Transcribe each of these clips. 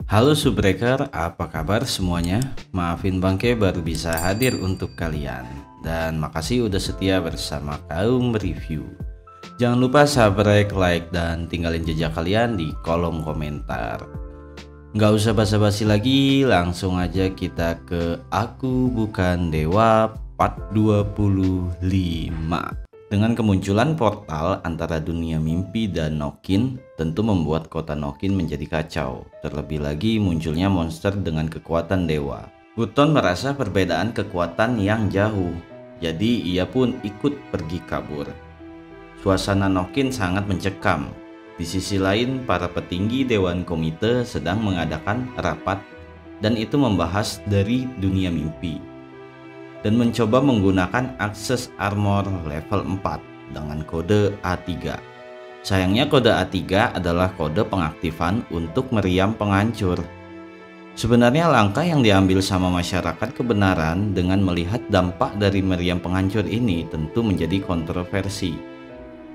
Halo Subbreaker, apa kabar semuanya? Maafin Bangke baru bisa hadir untuk kalian. Dan makasih udah setia bersama Kaum Review. Jangan lupa subscribe, like, dan tinggalin jejak kalian di kolom komentar. Nggak usah basa-basi lagi, langsung aja kita ke Aku Bukan Dewa part 25. Dengan kemunculan portal antara dunia mimpi dan Nokin, tentu membuat kota Nokin menjadi kacau. Terlebih lagi munculnya monster dengan kekuatan dewa. Buton merasa perbedaan kekuatan yang jauh, jadi ia pun ikut pergi kabur. Suasana Nokin sangat mencekam. Di sisi lain, para petinggi Dewan Komite sedang mengadakan rapat dan itu membahas dari dunia mimpi dan mencoba menggunakan akses armor level 4 dengan kode A3. Sayangnya kode A3 adalah kode pengaktifan untuk meriam penghancur. Sebenarnya langkah yang diambil sama masyarakat kebenaran dengan melihat dampak dari meriam penghancur ini tentu menjadi kontroversi.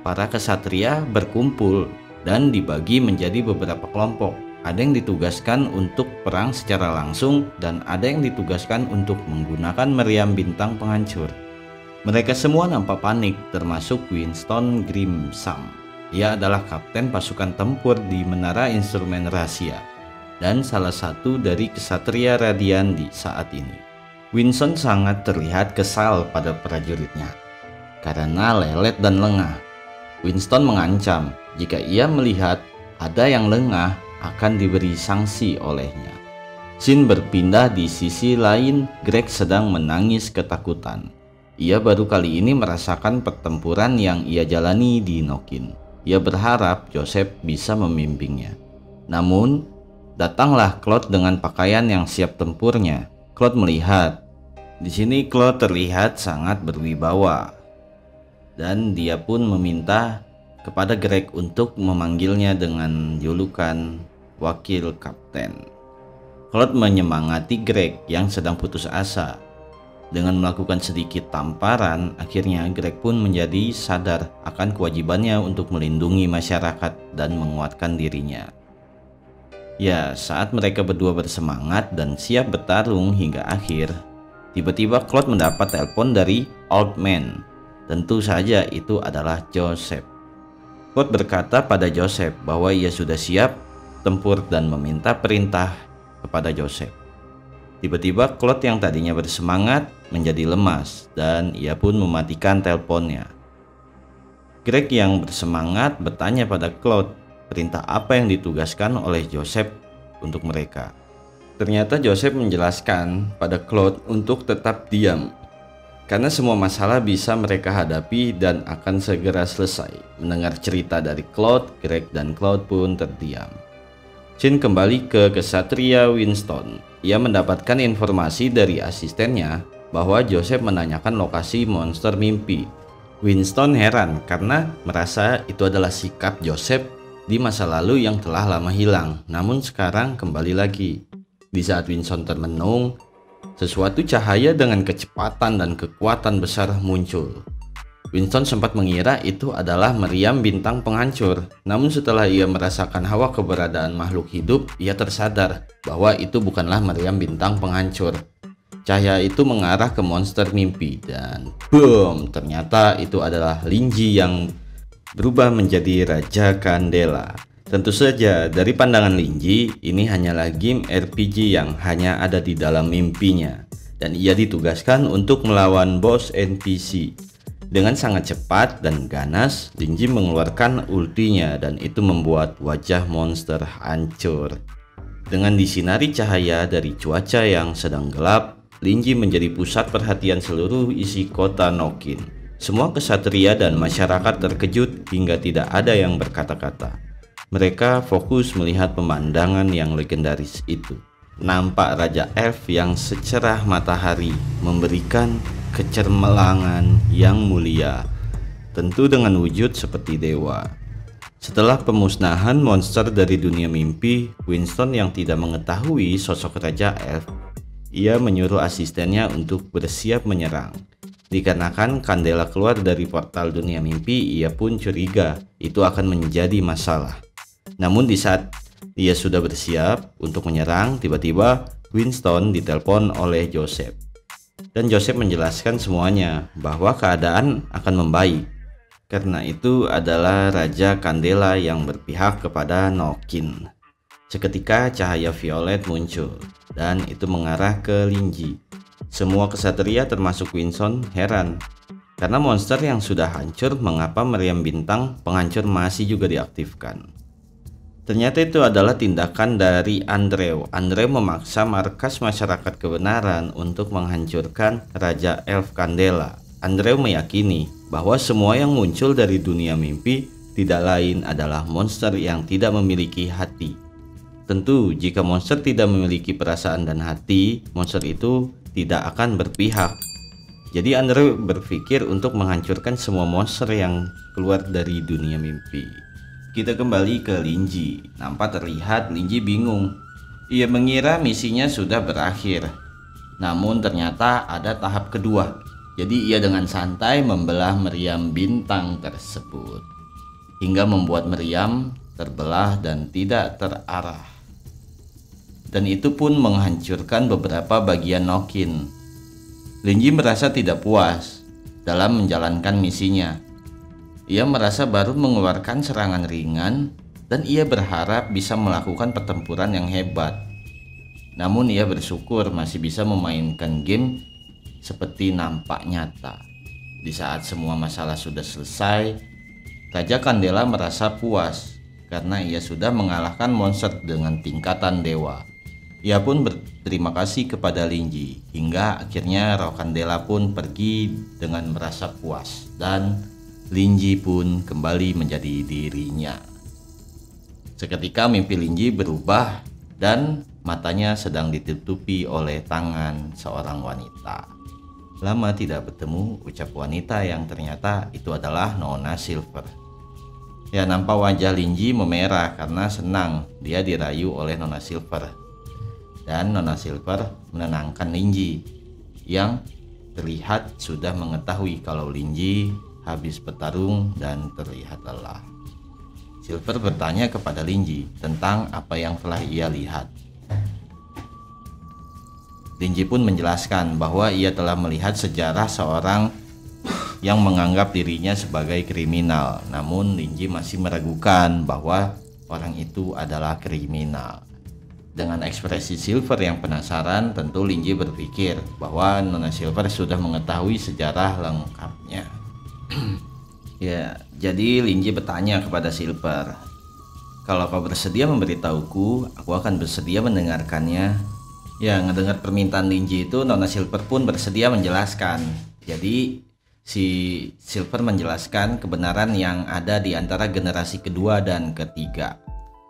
Para kesatria berkumpul dan dibagi menjadi beberapa kelompok. Ada yang ditugaskan untuk perang secara langsung dan ada yang ditugaskan untuk menggunakan meriam bintang penghancur. Mereka semua nampak panik, termasuk Winston Grimsam. Ia adalah kapten pasukan tempur di Menara Instrumen Rahasia dan salah satu dari kesatria radian di saat ini. Winston sangat terlihat kesal pada prajuritnya karena lelet dan lengah. Winston mengancam jika ia melihat ada yang lengah akan diberi sanksi olehnya. Scene berpindah di sisi lain, Greg sedang menangis ketakutan. Ia baru kali ini merasakan pertempuran yang ia jalani di Nokin. Ia berharap Joseph bisa membimbingnya. Namun, datanglah Claude dengan pakaian yang siap tempurnya. Claude melihat. Di sini Claude terlihat sangat berwibawa. Dan dia pun meminta kepada Greg untuk memanggilnya dengan julukan Wakil Kapten. Claude menyemangati Greg yang sedang putus asa. Dengan melakukan sedikit tamparan, akhirnya Greg pun menjadi sadar akan kewajibannya untuk melindungi masyarakat dan menguatkan dirinya. Ya, saat mereka berdua bersemangat dan siap bertarung hingga akhir, tiba-tiba Claude mendapat telepon dari Old Man. Tentu saja itu adalah Joseph. Claude berkata pada Joseph bahwa ia sudah siap tempur dan meminta perintah kepada Joseph. Tiba-tiba Claude yang tadinya bersemangat menjadi lemas dan ia pun mematikan teleponnya. Greg yang bersemangat bertanya pada Claude perintah apa yang ditugaskan oleh Joseph untuk mereka. Ternyata Joseph menjelaskan pada Claude untuk tetap diam karena semua masalah bisa mereka hadapi dan akan segera selesai. Mendengar cerita dari Claude, Greg dan Claude pun terdiam. Shin kembali ke kesatria Winston. Ia mendapatkan informasi dari asistennya bahwa Joseph menanyakan lokasi monster mimpi. Winston heran karena merasa itu adalah sikap Joseph di masa lalu yang telah lama hilang, namun sekarang kembali lagi. Di saat Winston termenung, sesuatu cahaya dengan kecepatan dan kekuatan besar muncul. Winston sempat mengira itu adalah meriam bintang penghancur. Namun setelah ia merasakan hawa keberadaan makhluk hidup, ia tersadar bahwa itu bukanlah meriam bintang penghancur. Cahaya itu mengarah ke monster mimpi dan boom, ternyata itu adalah Linji yang berubah menjadi Raja Kandela. Tentu saja dari pandangan Linji, ini hanyalah game RPG yang hanya ada di dalam mimpinya dan ia ditugaskan untuk melawan bos NPC. Dengan sangat cepat dan ganas, Linji mengeluarkan ultinya dan itu membuat wajah monster hancur. Dengan disinari cahaya dari cuaca yang sedang gelap, Linji menjadi pusat perhatian seluruh isi kota Nokin. Semua kesatria dan masyarakat terkejut hingga tidak ada yang berkata-kata. Mereka fokus melihat pemandangan yang legendaris itu. Nampak Raja Elf yang secerah matahari memberikan kecermelangan yang mulia, tentu dengan wujud seperti dewa. Setelah pemusnahan monster dari dunia mimpi, Winston yang tidak mengetahui sosok Raja Elf, ia menyuruh asistennya untuk bersiap menyerang. Dikarenakan Kandela keluar dari portal dunia mimpi, ia pun curiga itu akan menjadi masalah. Namun di saat Dia sudah bersiap untuk menyerang, tiba-tiba Winston ditelepon oleh Joseph. Dan Joseph menjelaskan semuanya bahwa keadaan akan membaik. Karena itu adalah Raja Candela yang berpihak kepada Nokin. Seketika cahaya violet muncul dan itu mengarah ke Linji. Semua kesatria termasuk Winston heran karena monster yang sudah hancur, mengapa meriam bintang penghancur masih juga diaktifkan. Ternyata itu adalah tindakan dari Andrew. Andrew memaksa markas masyarakat kebenaran untuk menghancurkan Raja Elf Candela. Andrew meyakini bahwa semua yang muncul dari dunia mimpi tidak lain adalah monster yang tidak memiliki hati. Tentu, jika monster tidak memiliki perasaan dan hati, monster itu tidak akan berpihak. Jadi Andrew berpikir untuk menghancurkan semua monster yang keluar dari dunia mimpi. Kita kembali ke Linji. Nampak terlihat Linji bingung. Ia mengira misinya sudah berakhir. Namun ternyata ada tahap kedua. Jadi ia dengan santai membelah meriam bintang tersebut. Hingga membuat meriam terbelah dan tidak terarah. Dan itu pun menghancurkan beberapa bagian Nokin. Linji merasa tidak puas dalam menjalankan misinya. Ia merasa baru mengeluarkan serangan ringan dan ia berharap bisa melakukan pertempuran yang hebat. Namun ia bersyukur masih bisa memainkan game seperti nampak nyata. Di saat semua masalah sudah selesai, Raja Candela merasa puas karena ia sudah mengalahkan monster dengan tingkatan dewa. Ia pun berterima kasih kepada Linji hingga akhirnya roh Candela pun pergi dengan merasa puas dan Linji pun kembali menjadi dirinya. Seketika mimpi Linji berubah dan matanya sedang ditutupi oleh tangan seorang wanita. Lama tidak bertemu, ucap wanita yang ternyata itu adalah Nona Silver. Ya, nampak wajah Linji memerah karena senang dia dirayu oleh Nona Silver. Dan Nona Silver menenangkan Linji yang terlihat sudah mengetahui kalau Linji habis bertarung dan terlihat lelah. Silver bertanya kepada Linji tentang apa yang telah ia lihat. Linji pun menjelaskan bahwa ia telah melihat sejarah seorang yang menganggap dirinya sebagai kriminal. Namun Linji masih meragukan bahwa orang itu adalah kriminal. Dengan ekspresi Silver yang penasaran, tentu Linji berpikir bahwa Nona Silver sudah mengetahui sejarah lengkapnya. Ya, jadi Linji bertanya kepada Silver, "Kalau kau bersedia memberitahuku, aku akan bersedia mendengarkannya." Ya, ngedengar permintaan Linji itu, Nona Silver pun bersedia menjelaskan. Jadi si Silver menjelaskan kebenaran yang ada di antara generasi kedua dan ketiga.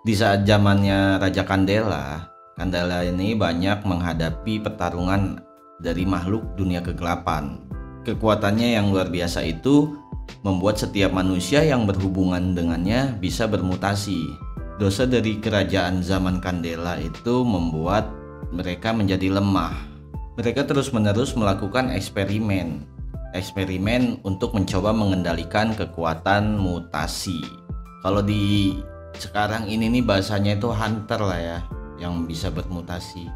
Di saat zamannya Raja Candela, Candela ini banyak menghadapi pertarungan dari makhluk dunia kegelapan. Kekuatannya yang luar biasa itu membuat setiap manusia yang berhubungan dengannya bisa bermutasi. Dosa dari kerajaan zaman Candela itu membuat mereka menjadi lemah. Mereka terus-menerus melakukan eksperimen untuk mencoba mengendalikan kekuatan mutasi. Kalau di sekarang ini nih bahasanya itu hunter lah ya, yang bisa bermutasi.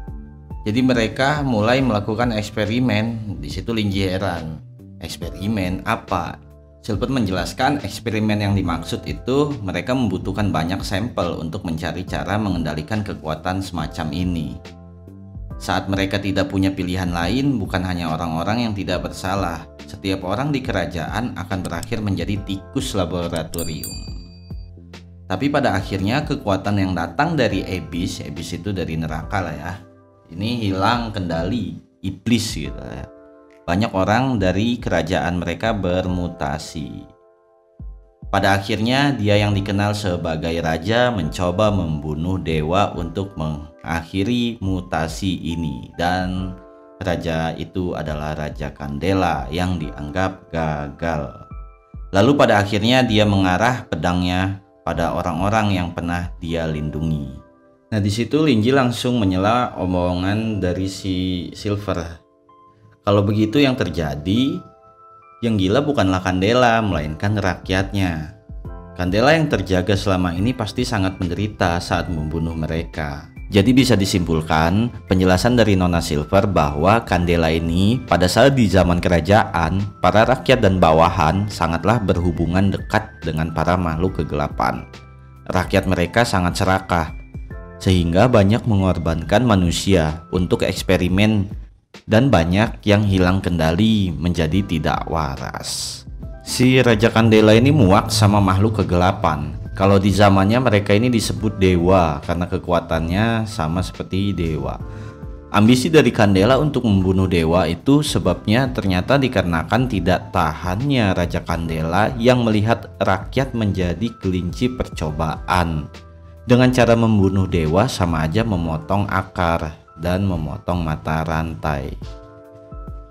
Jadi mereka mulai melakukan eksperimen. Di situ Linji heran. Eksperimen apa? Silver menjelaskan eksperimen yang dimaksud itu mereka membutuhkan banyak sampel untuk mencari cara mengendalikan kekuatan semacam ini. Saat mereka tidak punya pilihan lain, bukan hanya orang-orang yang tidak bersalah, setiap orang di kerajaan akan berakhir menjadi tikus laboratorium. Tapi pada akhirnya kekuatan yang datang dari Abyss itu dari neraka lah ya, ini hilang kendali, iblis gitu ya. Banyak orang dari kerajaan mereka bermutasi. Pada akhirnya dia yang dikenal sebagai raja mencoba membunuh dewa untuk mengakhiri mutasi ini. Dan raja itu adalah Raja Candela yang dianggap gagal. Lalu pada akhirnya dia mengarah pedangnya pada orang-orang yang pernah dia lindungi. Nah, di situ Linji langsung menyela omongan dari si Silver. Kalau begitu yang terjadi, yang gila bukanlah Candela melainkan rakyatnya. Candela yang terjaga selama ini pasti sangat menderita saat membunuh mereka. Jadi bisa disimpulkan penjelasan dari Nona Silver bahwa Candela ini pada saat di zaman kerajaan, para rakyat dan bawahan sangatlah berhubungan dekat dengan para makhluk kegelapan. Rakyat mereka sangat serakah, sehingga banyak mengorbankan manusia untuk eksperimen dan banyak yang hilang kendali menjadi tidak waras. Si Raja Candela ini muak sama makhluk kegelapan. Kalau di zamannya mereka ini disebut dewa karena kekuatannya sama seperti dewa. Ambisi dari Candela untuk membunuh dewa itu sebabnya ternyata dikarenakan tidak tahannya Raja Candela yang melihat rakyat menjadi kelinci percobaan. Dengan cara membunuh dewa sama aja memotong akar dan memotong mata rantai.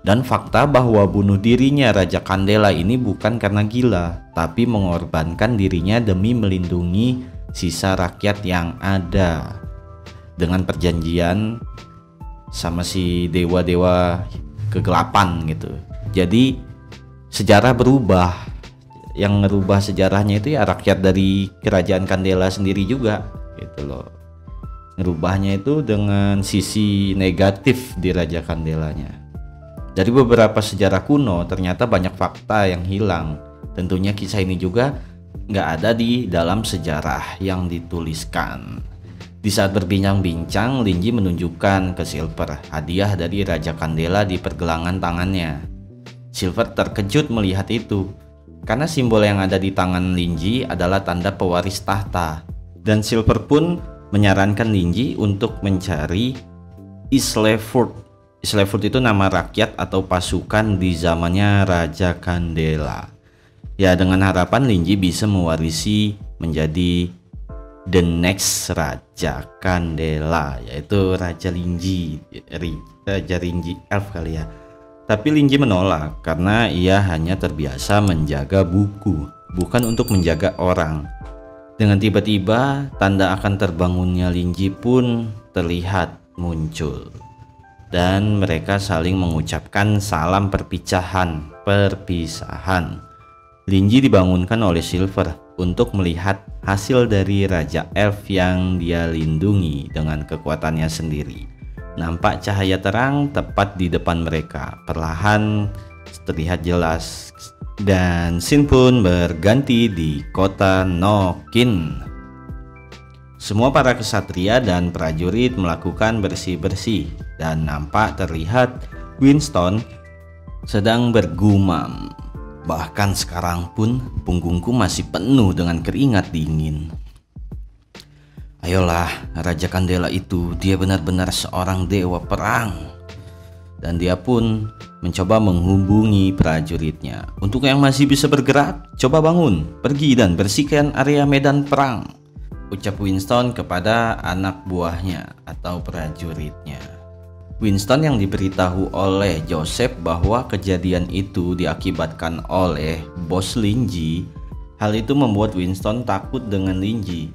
Dan fakta bahwa bunuh dirinya Raja Candela ini bukan karena gila, tapi mengorbankan dirinya demi melindungi sisa rakyat yang ada. Dengan perjanjian sama si dewa-dewa kegelapan gitu. Jadi sejarah berubah. Yang ngerubah sejarahnya itu ya rakyat dari kerajaan Candela sendiri juga gitu loh. Ngerubahnya itu dengan sisi negatif di Raja Candelanya. Dari beberapa sejarah kuno ternyata banyak fakta yang hilang. Tentunya kisah ini juga nggak ada di dalam sejarah yang dituliskan. Di saat berbincang-bincang, Linji menunjukkan ke Silver hadiah dari Raja Candela di pergelangan tangannya. Silver terkejut melihat itu, karena simbol yang ada di tangan Linji adalah tanda pewaris tahta. Dan Silver pun menyarankan Linji untuk mencari Islefurt. Islefurt itu nama rakyat atau pasukan di zamannya Raja Candela. Ya, dengan harapan Linji bisa mewarisi menjadi the next Raja Candela, yaitu Raja Linji, Raja Linji Elf kali ya. Tapi Linji menolak karena ia hanya terbiasa menjaga buku, bukan untuk menjaga orang. Dengan tiba-tiba tanda akan terbangunnya Linji pun terlihat muncul. Dan mereka saling mengucapkan salam perpisahan. Linji dibangunkan oleh Silver untuk melihat hasil dari Raja Elf yang dia lindungi dengan kekuatannya sendiri. Nampak cahaya terang tepat di depan mereka, perlahan terlihat jelas. Dan scene pun berganti di kota Nokin. Semua para kesatria dan prajurit melakukan bersih-bersih dan nampak terlihat Winston sedang bergumam. Bahkan sekarang pun punggungku masih penuh dengan keringat dingin. Ayolah, Raja Candela itu dia benar-benar seorang dewa perang. Dan dia pun mencoba menghubungi prajuritnya. Untuk yang masih bisa bergerak, coba bangun, pergi dan bersihkan area medan perang, ucap Winston kepada anak buahnya atau prajuritnya. Winston yang diberitahu oleh Joseph bahwa kejadian itu diakibatkan oleh bos Linji. Hal itu membuat Winston takut dengan Linji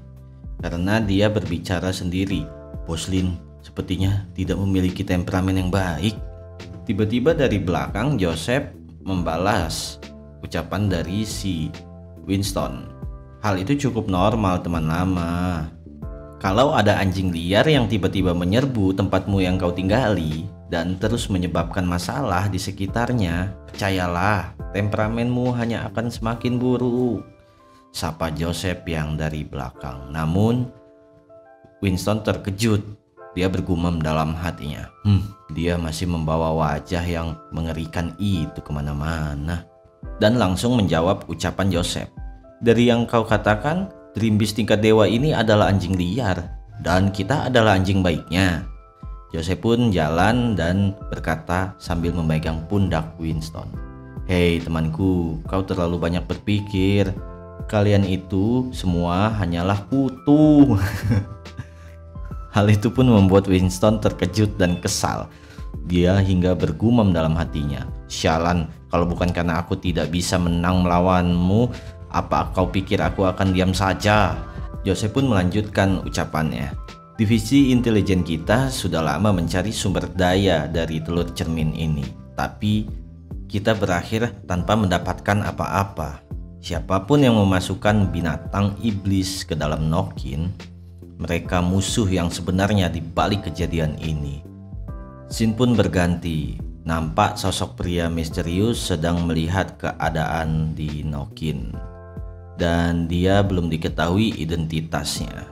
karena dia berbicara sendiri. Bos Lin sepertinya tidak memiliki temperamen yang baik. Tiba-tiba dari belakang Joseph membalas ucapan dari si Winston. Hal itu cukup normal teman lama. Kalau ada anjing liar yang tiba-tiba menyerbu tempatmu yang kau tinggali dan terus menyebabkan masalah di sekitarnya, percayalah, temperamenmu hanya akan semakin buruk, sapa Joseph yang dari belakang. Namun Winston terkejut. Dia bergumam dalam hatinya, dia masih membawa wajah yang mengerikan itu kemana-mana. Dan langsung menjawab ucapan Joseph. Dari yang kau katakan, Dream Beast tingkat dewa ini adalah anjing liar dan kita adalah anjing baiknya. Joseph pun jalan dan berkata sambil memegang pundak Winston. Hei temanku, kau terlalu banyak berpikir. Kalian itu semua hanyalah kutu. Hal itu pun membuat Winston terkejut dan kesal. Dia hingga bergumam dalam hatinya. Sialan, kalau bukan karena aku tidak bisa menang melawanmu, apa kau pikir aku akan diam saja? Joseph pun melanjutkan ucapannya. Divisi intelijen kita sudah lama mencari sumber daya dari telur cermin ini, tapi kita berakhir tanpa mendapatkan apa-apa. Siapapun yang memasukkan binatang iblis ke dalam Nokin, mereka musuh yang sebenarnya di balik kejadian ini. Scene pun berganti. Nampak sosok pria misterius sedang melihat keadaan di Nokin, dan dia belum diketahui identitasnya.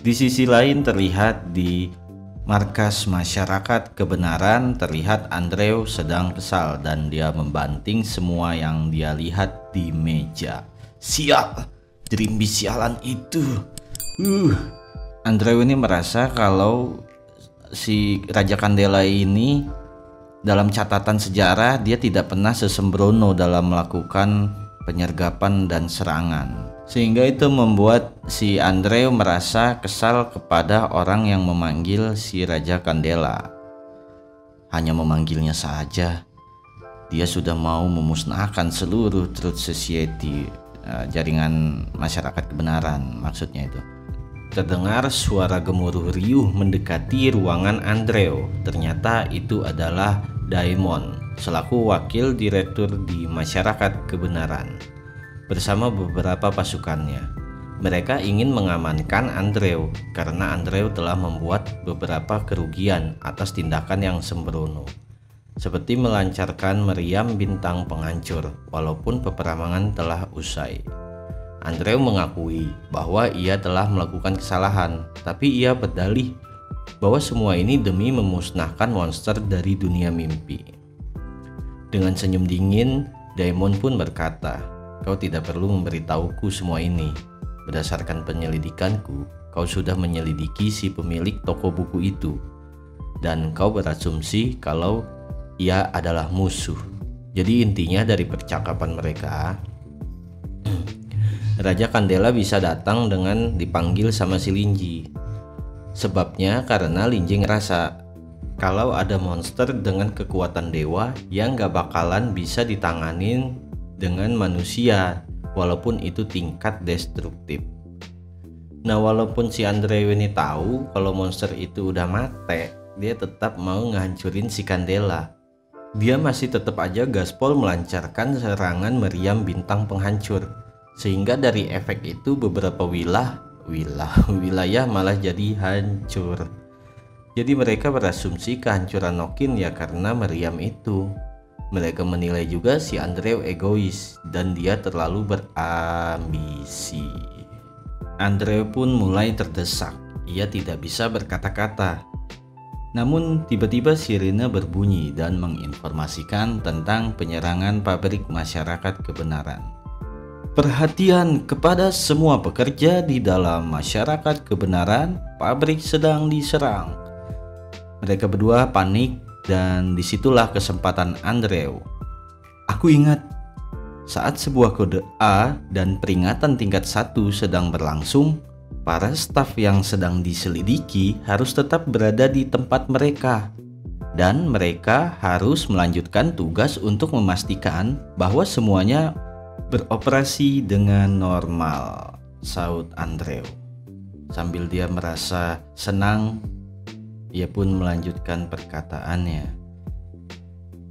Di sisi lain terlihat di markas masyarakat kebenaran, terlihat Andrew sedang kesal dan dia membanting semua yang dia lihat di meja. Sial, jerimbi sialan itu. Andrew ini merasa kalau si Raja Kandela ini dalam catatan sejarah dia tidak pernah sesembrono dalam melakukan penyergapan dan serangan, sehingga itu membuat si Andrew merasa kesal kepada orang yang memanggil si Raja Kandela. Hanya memanggilnya saja, dia sudah mau memusnahkan seluruh Truth Society, jaringan masyarakat kebenaran maksudnya itu. Terdengar suara gemuruh riuh mendekati ruangan Andrew. Ternyata itu adalah Daemon selaku wakil direktur di masyarakat kebenaran bersama beberapa pasukannya. Mereka ingin mengamankan Andrew karena Andrew telah membuat beberapa kerugian atas tindakan yang sembrono, seperti melancarkan meriam bintang penghancur walaupun peperangan telah usai. Andrew mengakui bahwa ia telah melakukan kesalahan, tapi ia berdalih bahwa semua ini demi memusnahkan monster dari dunia mimpi. Dengan senyum dingin, Daemon pun berkata, "Kau tidak perlu memberitahuku semua ini. Berdasarkan penyelidikanku, kau sudah menyelidiki si pemilik toko buku itu, dan kau berasumsi kalau ia adalah musuh. Jadi intinya dari percakapan mereka, Raja Kandela bisa datang dengan dipanggil sama si Linji. Sebabnya karena Linji ngerasa kalau ada monster dengan kekuatan dewa yang gak bakalan bisa ditanganin dengan manusia, walaupun itu tingkat destruktif. Nah, walaupun si Andrew ini tahu kalau monster itu udah mati, dia tetap mau ngehancurin si Kandela. Dia masih tetap aja gaspol melancarkan serangan meriam bintang penghancur, sehingga dari efek itu beberapa wilayah malah jadi hancur. Jadi mereka berasumsi kehancuran Nokin ya karena meriam itu. Mereka menilai juga si Andrew egois dan dia terlalu berambisi. Andrew pun mulai terdesak. Ia tidak bisa berkata-kata. Namun tiba-tiba sirine berbunyi dan menginformasikan tentang penyerangan pabrik masyarakat kebenaran. Perhatian kepada semua pekerja di dalam masyarakat kebenaran, pabrik sedang diserang. Mereka berdua panik dan disitulah kesempatan Andrew. Aku ingat saat sebuah kode A dan peringatan tingkat 1 sedang berlangsung, para staf yang sedang diselidiki harus tetap berada di tempat mereka. Dan mereka harus melanjutkan tugas untuk memastikan bahwa semuanya beroperasi dengan normal, saut Andrew. Sambil dia merasa senang, ia pun melanjutkan perkataannya.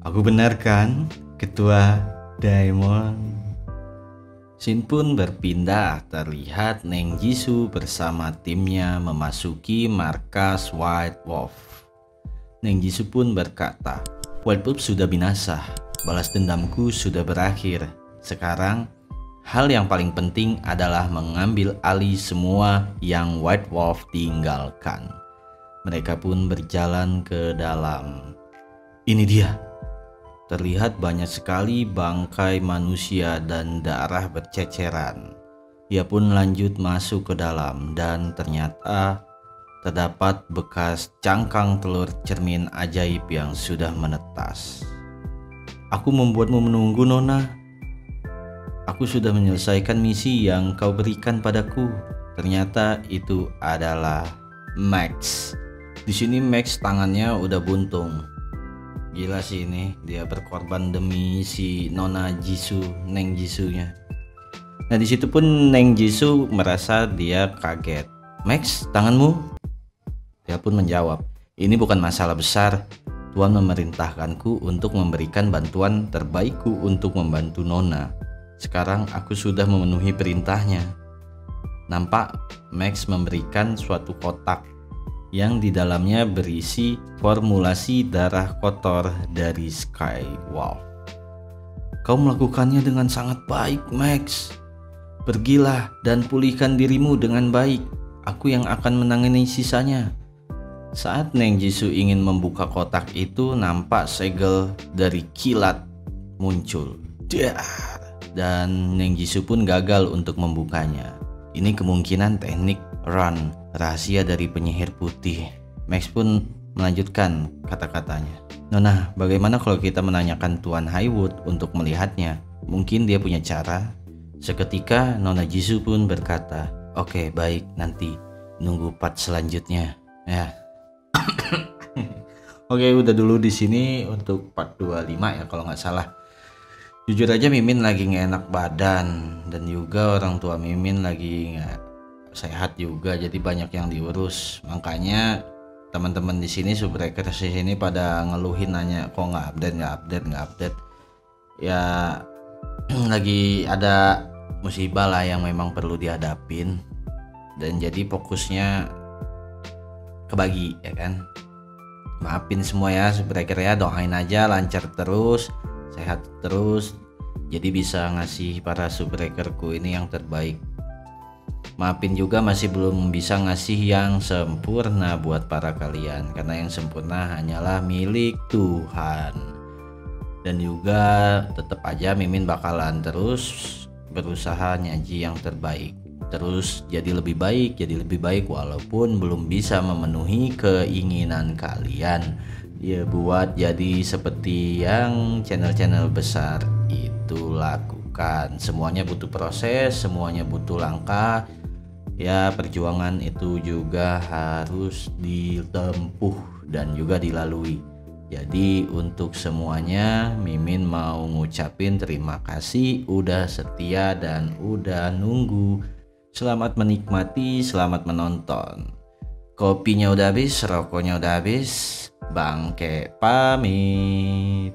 Aku benar kan, Ketua Daemon? Scene pun berpindah, terlihat Neng Jisoo bersama timnya memasuki markas White Wolf. Neng Jisoo pun berkata, White Wolf sudah binasa, balas dendamku sudah berakhir. Sekarang, hal yang paling penting adalah mengambil alih semua yang White Wolf tinggalkan. Mereka pun berjalan ke dalam. Ini dia. Terlihat banyak sekali bangkai manusia dan darah berceceran. Ia pun lanjut masuk ke dalam dan ternyata terdapat bekas cangkang telur cermin ajaib yang sudah menetas. Aku membuatmu menunggu, Nona. Aku sudah menyelesaikan misi yang kau berikan padaku. Ternyata itu adalah Max. Di sini Max tangannya udah buntung. Gila sih ini, dia berkorban demi si Nona Jisoo, Neng Jisoo-nya. Nah di situ pun Neng Jisoo merasa dia kaget. Max, tanganmu? Dia pun menjawab, ini bukan masalah besar. Tuhan memerintahkanku untuk memberikan bantuan terbaikku untuk membantu Nona. Sekarang aku sudah memenuhi perintahnya. Nampak Max memberikan suatu kotak yang di dalamnya berisi formulasi darah kotor dari Sky. Wow. Kau melakukannya dengan sangat baik, Max. Pergilah dan pulihkan dirimu dengan baik. Aku yang akan menangani sisanya. Saat Neng Jisoo ingin membuka kotak itu, nampak segel dari kilat muncul. Dan Neng Jisoo pun gagal untuk membukanya. Ini kemungkinan teknik run rahasia dari penyihir putih. Max pun melanjutkan kata-katanya. Nona, bagaimana kalau kita menanyakan Tuan Highwood untuk melihatnya? Mungkin dia punya cara. Seketika Nona Jisoo pun berkata, "Oke, baik, nanti nunggu part selanjutnya." Ya. Oke, udah dulu di sini untuk part 25 ya kalau nggak salah. Jujur aja Mimin lagi nggak enak badan, dan juga orang tua Mimin lagi nggak sehat juga, jadi banyak yang diurus. Makanya teman-teman di sini Subbreakers di sini pada ngeluhin, nanya kok nggak update. Ya lagi ada musibah lah yang memang perlu dihadapin, dan jadi fokusnya kebagi ya kan. Maafin semua ya Subbreaker ya, doain aja lancar terus, sehat terus, jadi bisa ngasih para Subbreakerku ini yang terbaik. Maafin juga masih belum bisa ngasih yang sempurna buat para kalian, karena yang sempurna hanyalah milik Tuhan. Dan juga tetap aja Mimin bakalan terus berusaha nyaji yang terbaik, terus jadi lebih baik walaupun belum bisa memenuhi keinginan kalian ya buat jadi seperti yang channel-channel besar itu lakukan. Semuanya butuh proses, semuanya butuh langkah ya. Perjuangan itu juga harus ditempuh dan juga dilalui. Jadi untuk semuanya Mimin mau ngucapin terima kasih udah setia dan udah nunggu. Selamat menikmati, selamat menonton. Kopinya udah habis, rokoknya udah habis. Bangke pamit.